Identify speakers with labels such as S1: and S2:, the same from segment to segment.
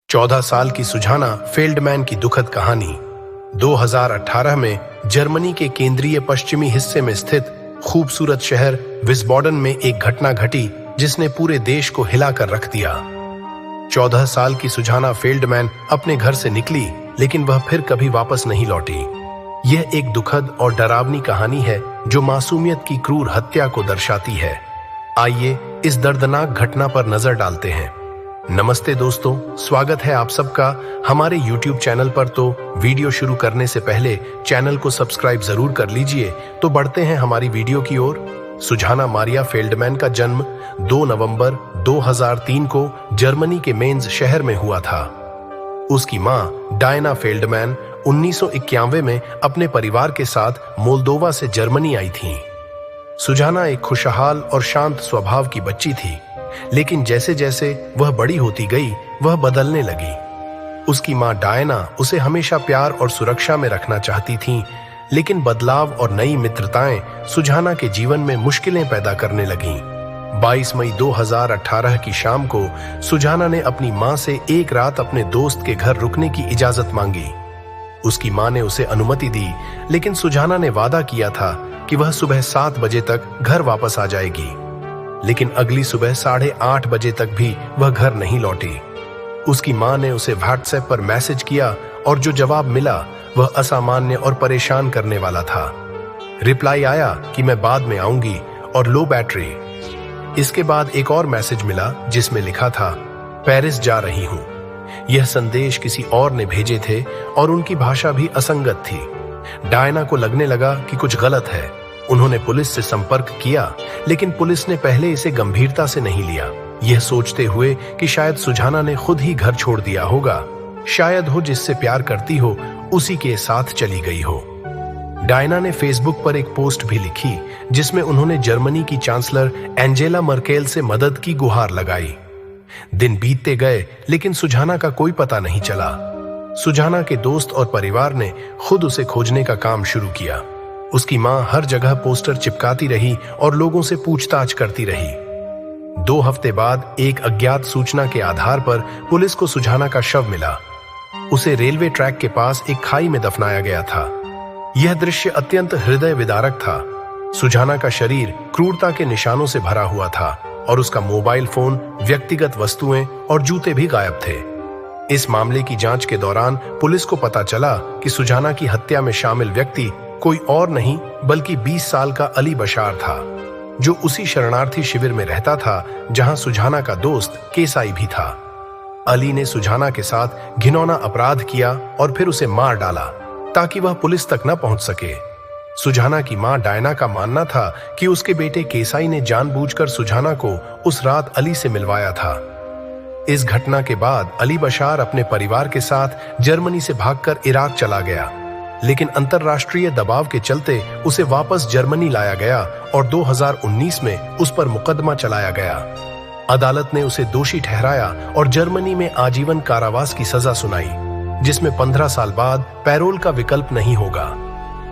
S1: 14 साल की सुजाना फेल्डमैन की दुखद कहानी। 2018 में जर्मनी के केंद्रीय पश्चिमी हिस्से में स्थित खूबसूरत शहर विस्बॉडन में एक घटना घटी जिसने पूरे देश को हिलाकर रख दिया। 14 साल की सुजाना फेल्डमैन अपने घर से निकली, लेकिन वह फिर कभी वापस नहीं लौटी। यह एक दुखद और डरावनी कहानी है जो मासूमियत की क्रूर हत्या को दर्शाती है। आइए इस दर्दनाक घटना पर नजर डालते हैं। नमस्ते दोस्तों, स्वागत है आप सबका हमारे YouTube चैनल पर। तो वीडियो शुरू करने से पहले चैनल को सब्सक्राइब जरूर कर लीजिए। तो बढ़ते हैं हमारी वीडियो की ओर। सुजाना मारिया फेल्डमैन का जन्म 2 नवंबर 2003 को जर्मनी के मेंज शहर में हुआ था। उसकी मां डायना फेल्डमैन 1991 में अपने परिवार के साथ मोल्दोवा से जर्मनी आई थी। सुजाना एक खुशहाल और शांत स्वभाव की बच्ची थी, लेकिन जैसे जैसे वह बड़ी होती गई वह बदलने लगी। उसकी मां डायना उसे हमेशा प्यार और सुरक्षा में रखना चाहती थीं, लेकिन बदलाव और नई मित्रताएं सुजाना के जीवन में मुश्किलें पैदा करने लगीं। 22 मई 2018 की शाम को सुजाना ने अपनी मां से एक रात अपने दोस्त के घर रुकने की इजाजत मांगी। उसकी मां ने उसे अनुमति दी, लेकिन सुजाना ने वादा किया था कि वह सुबह 7 बजे तक घर वापस आ जाएगी। लेकिन अगली सुबह 8:30 बजे तक भी वह घर नहीं लौटी। उसकी मां ने उसे व्हाट्सएप पर मैसेज किया और जो जवाब मिला वह असामान्य और परेशान करने वाला था। रिप्लाई आया कि मैं बाद में आऊंगी और लो बैटरी। इसके बाद एक और मैसेज मिला जिसमें लिखा था, पेरिस जा रही हूं। यह संदेश किसी और ने भेजे थे और उनकी भाषा भी असंगत थी। डायना को लगने लगा कि कुछ गलत है। उन्होंने पुलिस से संपर्क किया, लेकिन पुलिस ने पहले इसे गंभीरता से नहीं लिया, यह सोचते हुए कि शायद सुजाना ने खुद ही घर छोड़ दिया होगा। शायद हो जिससे प्यार करती हो उसी के साथ चली गई हो। डायना ने फेसबुक पर एक पोस्ट भी लिखी जिसमें उन्होंने जर्मनी की चांसलर एंजेला मर्केल से मदद की गुहार लगाई। दिन बीतते गए, लेकिन सुजाना का कोई पता नहीं चला। सुजाना के दोस्त और परिवार ने खुद उसे खोजने का काम शुरू किया। उसकी मां हर जगह पोस्टर चिपकाती रही और लोगों से पूछताछ करती रही। 2 हफ्ते बाद एक अज्ञात सूचना के आधार पर पुलिस को सुजाना का शव मिला। उसे रेलवे ट्रैक के पास एक खाई में दफनाया गया था। यह दृश्य अत्यंत हृदय विदारक था। सुजाना का शरीर क्रूरता के निशानों से भरा हुआ था और उसका मोबाइल फोन, व्यक्तिगत वस्तुएं और जूते भी गायब थे। इस मामले की जांच के दौरान पुलिस को पता चला कि सुजाना की हत्या में शामिल व्यक्ति कोई और नहीं बल्कि 20 साल का अली बशार था, जो उसी शरणार्थी शिविर में रहता था जहां सुजाना का दोस्त केसाई भी था। अली ने सुजाना के साथ घिनौना अपराध किया और फिर उसे मार डाला ताकि वह पुलिस तक न पहुंच सके। सुजाना की मां डायना का मानना था कि उसके बेटे केसाई ने जानबूझकर सुजाना को उस रात अली से मिलवाया था। इस घटना के बाद अली बशार अपने परिवार के साथ जर्मनी से भागकर इराक चला गया, लेकिन अंतरराष्ट्रीय दबाव के चलते उसे वापस जर्मनी लाया गया और 2019 में उस पर मुकदमा चलाया गया। अदालत ने उसे दोषी ठहराया और जर्मनी में आजीवन कारावास की सजा सुनाई, जिसमें 15 साल बाद पैरोल का विकल्प नहीं होगा।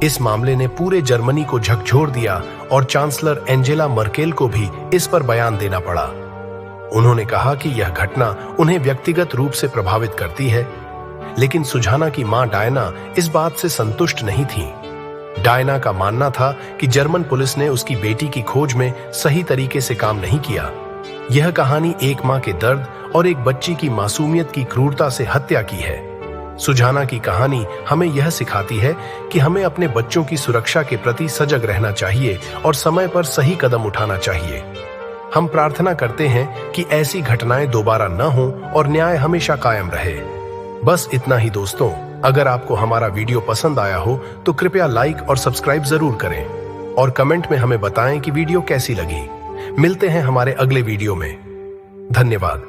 S1: इस मामले ने पूरे जर्मनी को झकझोर दिया और चांसलर एंजेला मर्केल को भी इस पर बयान देना पड़ा। उन्होंने कहा कि यह घटना उन्हें व्यक्तिगत रूप से प्रभावित करती है, लेकिन सुजाना की मां डायना इस बात से संतुष्ट नहीं थी। डायना का मानना था कि जर्मन पुलिस ने उसकी बेटी की खोज में सही तरीके से काम नहीं किया। यह कहानी एक मां के दर्द और एक बच्ची की मासूमियत की क्रूरता से हत्या की है। सुजाना की कहानी हमें यह सिखाती है कि हमें अपने बच्चों की सुरक्षा के प्रति सजग रहना चाहिए और समय पर सही कदम उठाना चाहिए। हम प्रार्थना करते हैं कि ऐसी घटनाएं दोबारा न हों और न्याय हमेशा कायम रहे। बस इतना ही दोस्तों। अगर आपको हमारा वीडियो पसंद आया हो तो कृपया लाइक और सब्सक्राइब जरूर करें और कमेंट में हमें बताएं कि वीडियो कैसी लगी। मिलते हैं हमारे अगले वीडियो में। धन्यवाद।